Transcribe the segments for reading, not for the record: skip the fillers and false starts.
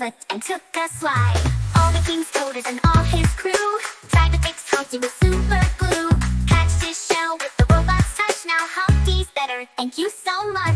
slipped and took a slide. All the king's toddlers and all his crew tried to fix Humpty with super glue. Patched his shell with the robot's touch. Now Humpty's better, thank you so much.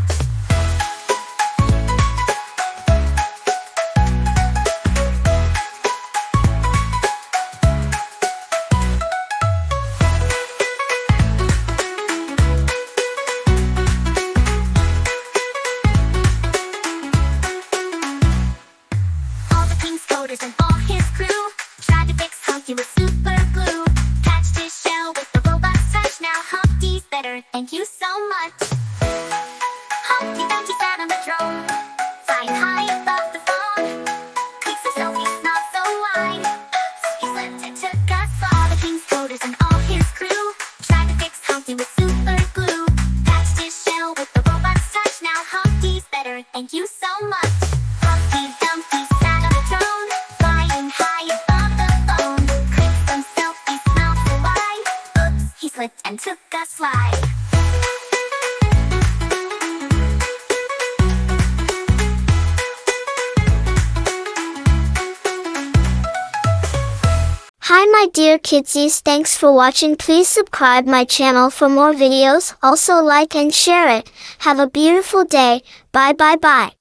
And all his crew tried to fix Humpty with super glue. Patched his shell with the robot's touch. Now Humpty's better, thank you so much. Humpty Dumpty sat on the throne, flying high above the phone. Clicked the selfies, not so wide. He slipped and took a slide. All the king's toddlers and all his crew tried to fix Humpty with super glue. Patched his shell with the robot's touch. Now Humpty's better, thank you so much. Humpty Dumpty sat on the throne, high above the phone. Clicked some selfies, not so wide. Oops, he slipped and took a slide. Hi my dear kidsies, thanks for watching. Please subscribe my channel for more videos. Also like and share it. Have a beautiful day. Bye bye bye.